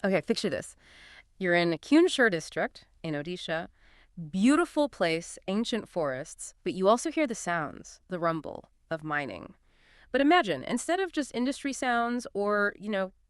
Okay, picture this. You're in Keonjhar district in Odisha. Beautiful place, ancient forests, but you also hear the sounds, the rumble of mining. But imagine, instead of just industry sounds or,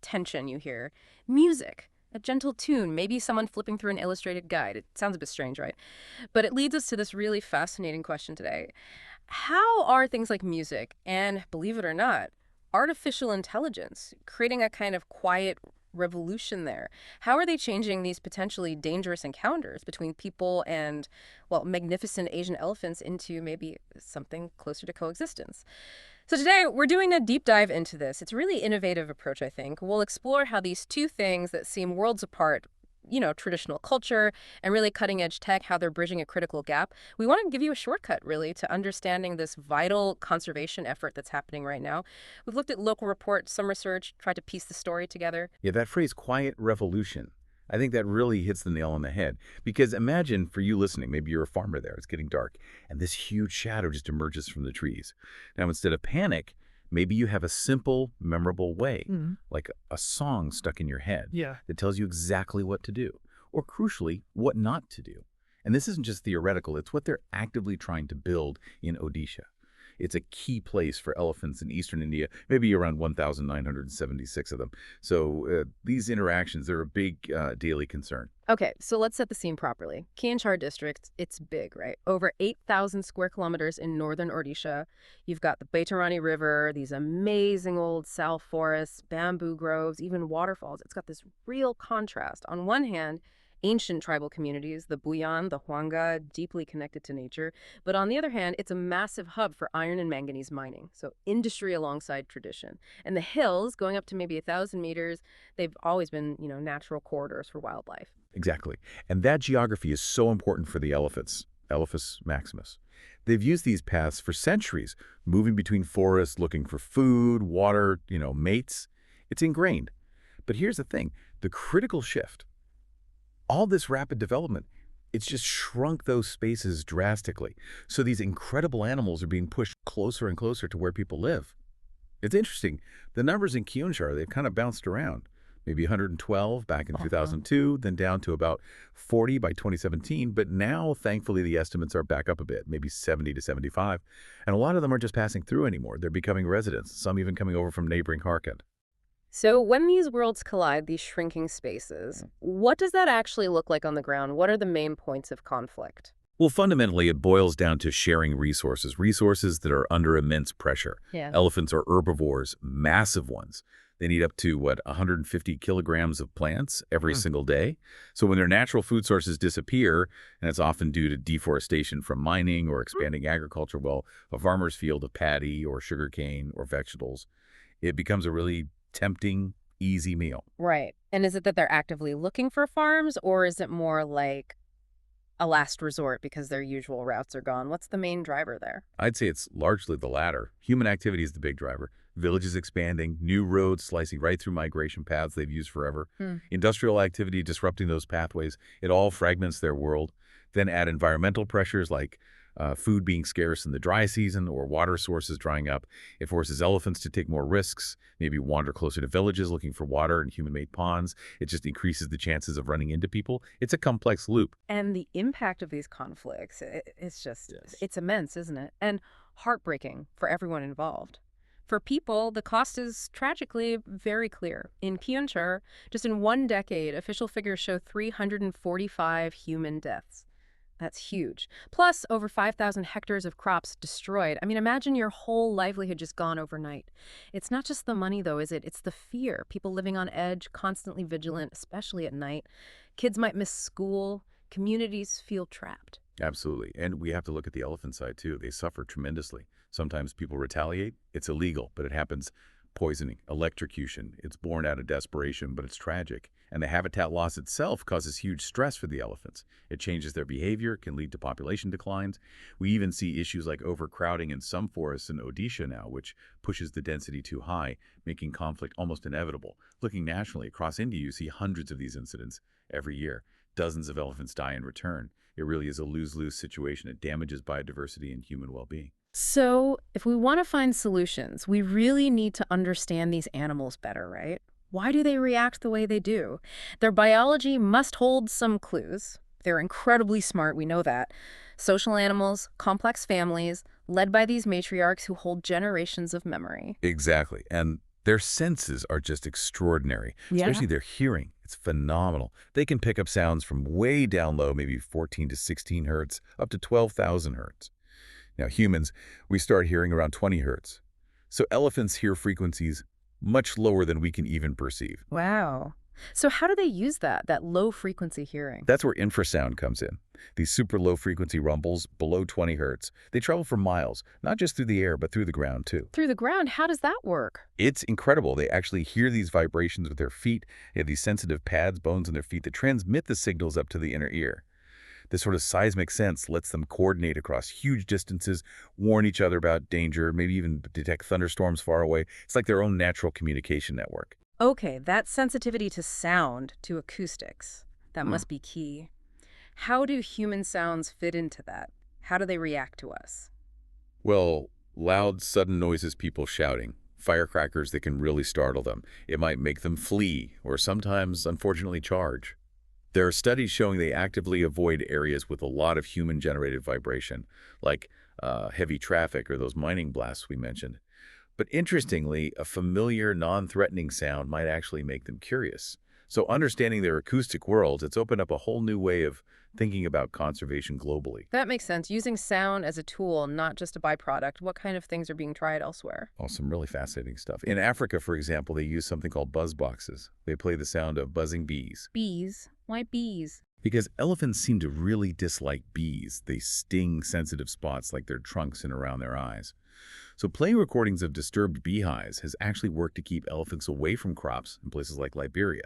tension you hear, music, a gentle tune, maybe someone flipping through an illustrated guide. It sounds a bit strange, right? But it leads us to this really fascinating question today. How are things like music and, believe it or not, artificial intelligence creating a kind of quiet revolution there? How are they changing these potentially dangerous encounters between people and, well, magnificent Asian elephants into maybe something closer to coexistence? So today we're doing a deep dive into this. It's a really innovative approach, I think. We'll explore how these two things that seem worlds apart, traditional culture and really cutting edge tech, how they're bridging a critical gap. We want to give you a shortcut, really, to understanding this vital conservation effort that's happening right now. We've looked at local reports, some research, tried to piece the story together. Yeah, that phrase, quiet revolution, I think that really hits the nail on the head. Because imagine for you listening, maybe you're a farmer there, it's getting dark, and this huge shadow just emerges from the trees. Now, instead of panic, maybe you have a simple, memorable way, like a song stuck in your head Yeah. that tells you exactly what to do, or crucially, what not to do. And this isn't just theoretical, it's what they're actively trying to build in Odisha. It's a key place for elephants in eastern India, maybe around 1,976 of them. So these interactions, they're a big daily concern. Okay, so let's set the scene properly. Keonjhar district, it's big, right? Over 8,000 square kilometers in northern Odisha. You've got the Baitarani River, these amazing old sal forests, bamboo groves, even waterfalls. It's got this real contrast. On one hand, ancient tribal communities, the Buyan, the Huanga, deeply connected to nature. But on the other hand, it's a massive hub for iron and manganese mining. So industry alongside tradition. And the hills, going up to maybe 1,000 meters, they've always been, natural corridors for wildlife. Exactly. And that geography is so important for the elephants, Elephas maximus. They've used these paths for centuries, moving between forests, looking for food, water, mates. It's ingrained. But here's the thing, the critical shift. All this rapid development, it's just shrunk those spaces drastically. So these incredible animals are being pushed closer and closer to where people live. It's interesting. The numbers in Keonjhar, they've kind of bounced around. Maybe 112 back in 2002, then down to about 40 by 2017. But now, thankfully, the estimates are back up a bit, maybe 70 to 75. And a lot of them are just passing through anymore. They're becoming residents, some even coming over from neighboring Jharkhand. So when these worlds collide, these shrinking spaces, what does that actually look like on the ground? What are the main points of conflict? Well, fundamentally, it boils down to sharing resources, resources that are under immense pressure. Yeah. Elephants are herbivores, massive ones. They need up to, 150 kilograms of plants every single day. So when their natural food sources disappear, and it's often due to deforestation from mining or expanding agriculture, well, a farmer's field of paddy or sugarcane or vegetables, it becomes a really tempting, easy meal. Right. And is it that they're actively looking for farms, or is it more like a last resort because their usual routes are gone? What's the main driver there? I'd say it's largely the latter. Human activity is the big driver. Villages expanding, new roads slicing right through migration paths they've used forever. Industrial activity disrupting those pathways. It all fragments their world. Then add environmental pressures like food being scarce in the dry season or water sources drying up. It forces elephants to take more risks, maybe wander closer to villages looking for water and human-made ponds. It just increases the chances of running into people. It's a complex loop. And the impact of these conflicts, it's just, Yes. it's immense, isn't it? And heartbreaking for everyone involved. For people, the cost is tragically very clear. In Keonjhar, just in one decade, official figures show 345 human deaths. That's huge. Plus, over 5,000 hectares of crops destroyed. I mean, imagine your whole livelihood just gone overnight. It's not just the money, though, is it? It's the fear. People living on edge, constantly vigilant, especially at night. Kids might miss school. Communities feel trapped. Absolutely. And we have to look at the elephant side, too. They suffer tremendously. Sometimes people retaliate. It's illegal, but it happens. Poisoning, electrocution. It's born out of desperation, but it's tragic. And the habitat loss itself causes huge stress for the elephants. It changes their behavior, can lead to population declines. We even see issues like overcrowding in some forests in Odisha now, which pushes the density too high, making conflict almost inevitable. Looking nationally, across India, you see hundreds of these incidents every year. Dozens of elephants die in return. It really is a lose-lose situation. It damages biodiversity and human well-being. So, if we want to find solutions, we really need to understand these animals better, right? Why do they react the way they do? Their biology must hold some clues. They're incredibly smart, we know that. Social animals, complex families, led by these matriarchs who hold generations of memory. Exactly. And their senses are just extraordinary, Yeah. especially their hearing. It's phenomenal. They can pick up sounds from way down low, maybe 14 to 16 hertz, up to 12,000 hertz. Now, humans, we start hearing around 20 hertz. So elephants hear frequencies much lower than we can even perceive. Wow. So how do they use that low-frequency hearing? That's where infrasound comes in. These super low-frequency rumbles below 20 hertz, they travel for miles, not just through the air, but through the ground, too. Through the ground, how does that work? It's incredible. They actually hear these vibrations with their feet. They have these sensitive pads, bones in their feet that transmit the signals up to the inner ear. This sort of seismic sense lets them coordinate across huge distances, warn each other about danger, maybe even detect thunderstorms far away. It's like their own natural communication network. Okay, that sensitivity to sound, to acoustics, that must be key. How do human sounds fit into that? How do they react to us? Well, loud, sudden noises, people shouting, firecrackers that can really startle them. It might make them flee or sometimes, unfortunately, charge. There are studies showing they actively avoid areas with a lot of human-generated vibration, like heavy traffic or those mining blasts we mentioned. But interestingly, a familiar, non-threatening sound might actually make them curious. So understanding their acoustic worlds, it's opened up a whole new way of thinking about conservation globally. That makes sense. Using sound as a tool, not just a byproduct. What kind of things are being tried elsewhere? Oh, some really fascinating stuff. In Africa, for example, they use something called buzz boxes. They play the sound of buzzing bees. Bees? Why bees? Because elephants seem to really dislike bees. They sting sensitive spots like their trunks and around their eyes. So playing recordings of disturbed beehives has actually worked to keep elephants away from crops in places like Liberia.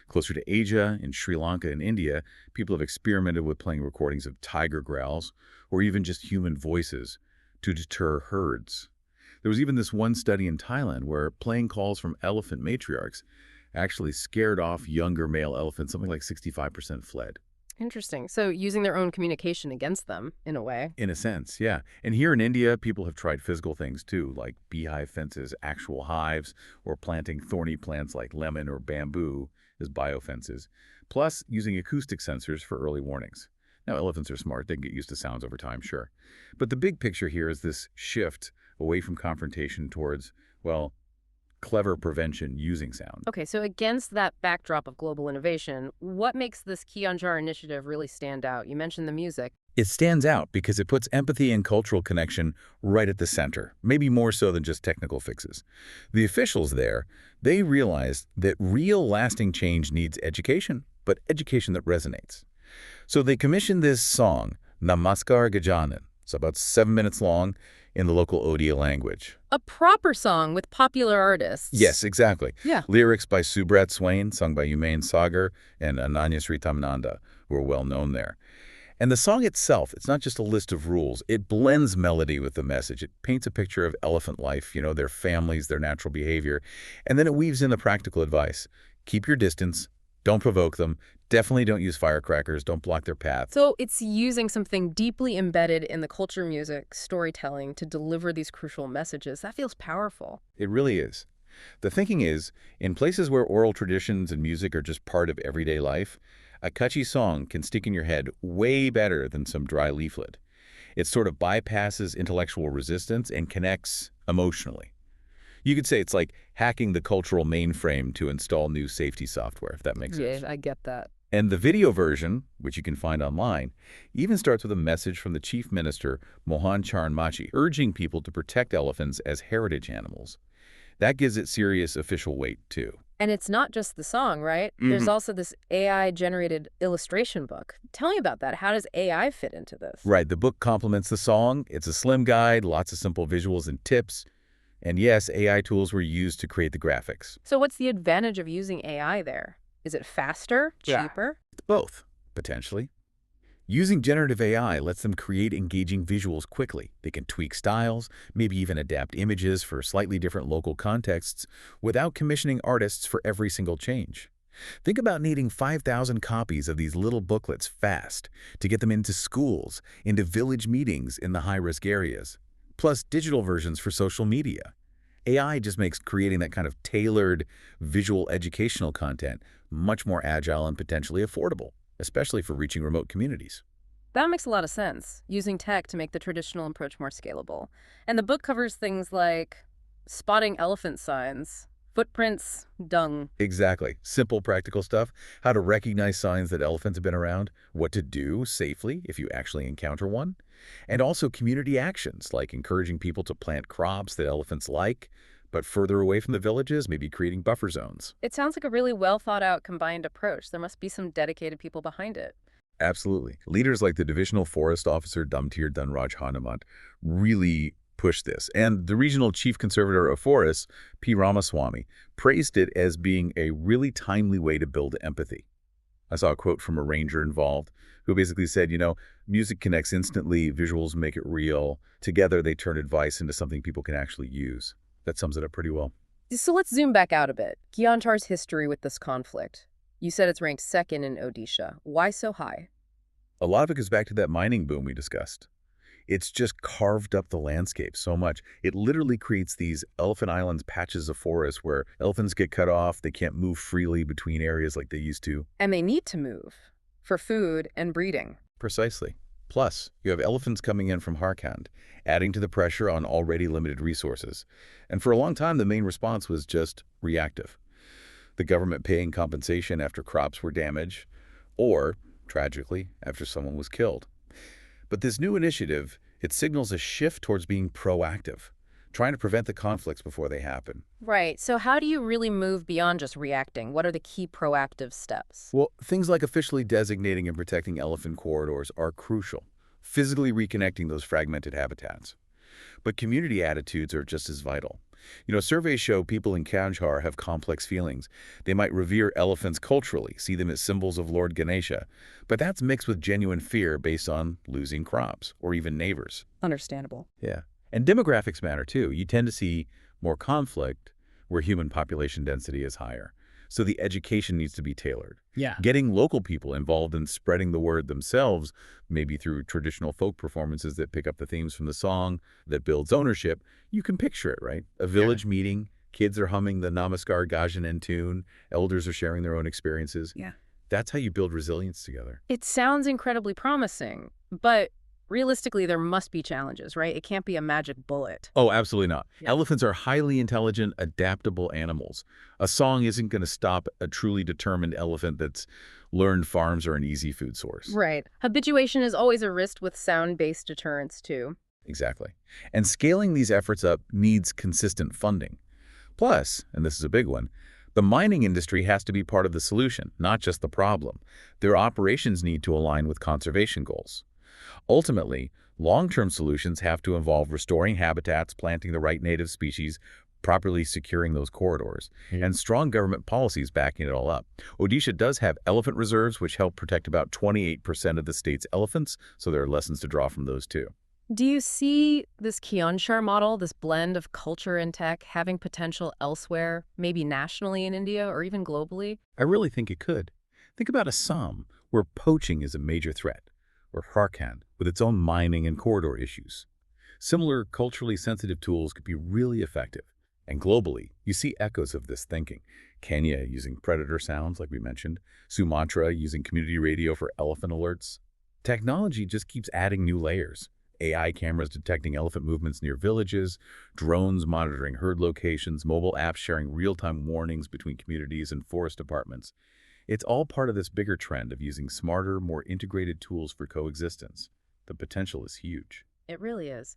Closer to Asia, in Sri Lanka and India, people have experimented with playing recordings of tiger growls or even just human voices to deter herds. There was even this one study in Thailand where playing calls from elephant matriarchs actually scared off younger male elephants. Something like 65% fled. Interesting. So using their own communication against them, in a way. In a sense, yeah. And here in India, people have tried physical things too, like beehive fences, actual hives, or planting thorny plants like lemon or bamboo as biofences, plus using acoustic sensors for early warnings. Now, elephants are smart. They can get used to sounds over time, sure. But the big picture here is this shift away from confrontation towards, well, clever prevention using sound. Okay, so against that backdrop of global innovation, what makes this Keonjhar initiative really stand out? You mentioned the music. It stands out because it puts empathy and cultural connection right at the center, maybe more so than just technical fixes. The officials there, they realized that real lasting change needs education, but education that resonates. So they commissioned this song, Namaskar Gajanan. It's about 7 minutes long in the local Odia language. A proper song with popular artists. Yes, exactly. Yeah. Lyrics by Subrat Swain, sung by Umain Sagar and Ananya Sritamnanda, who are well known there. And the song itself, it's not just a list of rules. It blends melody with the message. It paints a picture of elephant life, their families, their natural behavior. And then it weaves in the practical advice. Keep your distance. Don't provoke them. Definitely don't use firecrackers. Don't block their path. So it's using something deeply embedded in the culture, music, storytelling to deliver these crucial messages. That feels powerful. It really is. The thinking is, in places where oral traditions and music are just part of everyday life, a catchy song can stick in your head way better than some dry leaflet. It sort of bypasses intellectual resistance and connects emotionally. You could say it's like hacking the cultural mainframe to install new safety software, if that makes sense. Yeah, I get that. And the video version, which you can find online, even starts with a message from the Chief Minister, Mohan Charan Machi, urging people to protect elephants as heritage animals. That gives it serious official weight, too. And it's not just the song, right? There's also this AI-generated illustration book. Tell me about that. How does AI fit into this? Right, the book complements the song. It's a slim guide, lots of simple visuals and tips. And yes, AI tools were used to create the graphics. So what's the advantage of using AI there? Is it faster, cheaper? It's both, potentially. Using generative AI lets them create engaging visuals quickly. They can tweak styles, maybe even adapt images for slightly different local contexts without commissioning artists for every single change. Think about needing 5,000 copies of these little booklets fast to get them into schools, into village meetings in the high-risk areas, plus digital versions for social media. AI just makes creating that kind of tailored visual educational content much more agile and potentially affordable, especially for reaching remote communities. That makes a lot of sense, using tech to make the traditional approach more scalable. And the book covers things like spotting elephant signs, footprints, dung. Exactly. Simple, practical stuff. How to recognize signs that elephants have been around, what to do safely if you actually encounter one, and also community actions like encouraging people to plant crops that elephants like, but further away from the villages, maybe creating buffer zones. It sounds like a really well thought out combined approach. There must be some dedicated people behind it. Absolutely. Leaders like the Divisional Forest Officer Damtir Dhanraj Hanumat really pushed this. And the Regional Chief Conservator of Forests, P. Ramaswamy, praised it as being a really timely way to build empathy. I saw a quote from a ranger involved who basically said, music connects instantly, visuals make it real. Together, they turn advice into something people can actually use. That sums it up pretty well. So let's zoom back out a bit. Keonjhar's history with this conflict. You said it's ranked second in Odisha. Why so high? A lot of it goes back to that mining boom we discussed. It's just carved up the landscape so much. It literally creates these Elephant Islands patches of forest where elephants get cut off. They can't move freely between areas like they used to. And they need to move for food and breeding. Precisely. Plus, you have elephants coming in from Jharkhand, adding to the pressure on already limited resources. And for a long time, the main response was just reactive. The government paying compensation after crops were damaged, or, tragically, after someone was killed. But this new initiative, it signals a shift towards being proactive, trying to prevent the conflicts before they happen. Right. So how do you really move beyond just reacting? What are the key proactive steps? Well, things like officially designating and protecting elephant corridors are crucial, physically reconnecting those fragmented habitats. But community attitudes are just as vital. Surveys show people in Keonjhar have complex feelings. They might revere elephants culturally, see them as symbols of Lord Ganesha, but that's mixed with genuine fear based on losing crops or even neighbors. Understandable. Yeah. And demographics matter too. You tend to see more conflict where human population density is higher. So the education needs to be tailored. Yeah. Getting local people involved in spreading the word themselves, maybe through traditional folk performances that pick up the themes from the song, that builds ownership. You can picture it, right? A village meeting, kids are humming the Namaskar Gajanan tune, elders are sharing their own experiences. Yeah. That's how you build resilience together. It sounds incredibly promising, but realistically, there must be challenges, right? It can't be a magic bullet. Oh, absolutely not. Yeah. Elephants are highly intelligent, adaptable animals. A song isn't going to stop a truly determined elephant that's learned farms are an easy food source. Right. Habituation is always a risk with sound-based deterrence, too. Exactly. And scaling these efforts up needs consistent funding. Plus, and this is a big one, the mining industry has to be part of the solution, not just the problem. Their operations need to align with conservation goals. Ultimately, long-term solutions have to involve restoring habitats, planting the right native species, properly securing those corridors, and strong government policies backing it all up. Odisha does have elephant reserves, which help protect about 28% of the state's elephants, so there are lessons to draw from those too. Do you see this Keonjhar model, this blend of culture and tech, having potential elsewhere, maybe nationally in India or even globally? I really think it could. Think about Assam, where poaching is a major threat, or Jharkhand, with its own mining and corridor issues. Similar culturally sensitive tools could be really effective. And globally, you see echoes of this thinking. Kenya using predator sounds, like we mentioned. Sumatra using community radio for elephant alerts. Technology just keeps adding new layers. AI cameras detecting elephant movements near villages, drones monitoring herd locations, mobile apps sharing real-time warnings between communities and forest departments. It's all part of this bigger trend of using smarter, more integrated tools for coexistence. The potential is huge. It really is.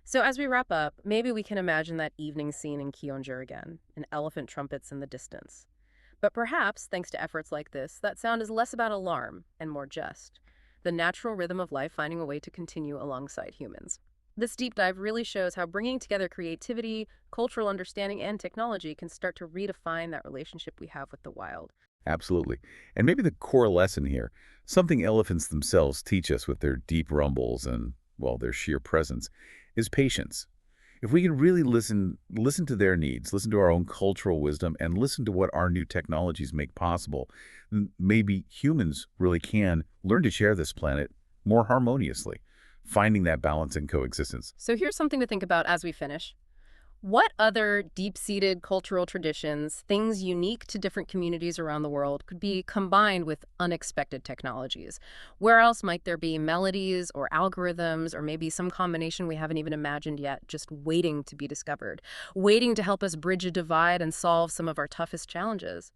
So as we wrap up, maybe we can imagine that evening scene in Keonjhar again, and elephant trumpets in the distance. But perhaps, thanks to efforts like this, that sound is less about alarm and more just the natural rhythm of life finding a way to continue alongside humans. This deep dive really shows how bringing together creativity, cultural understanding, and technology can start to redefine that relationship we have with the wild. Absolutely. And maybe the core lesson here, something elephants themselves teach us with their deep rumbles and, well, their sheer presence, is patience. If we can really listen to their needs, listen to our own cultural wisdom, and listen to what our new technologies make possible, then maybe humans really can learn to share this planet more harmoniously, finding that balance in coexistence. So here's something to think about as we finish. What other deep-seated cultural traditions, things unique to different communities around the world, could be combined with unexpected technologies? Where else might there be melodies or algorithms or maybe some combination we haven't even imagined yet, just waiting to be discovered, waiting to help us bridge a divide and solve some of our toughest challenges?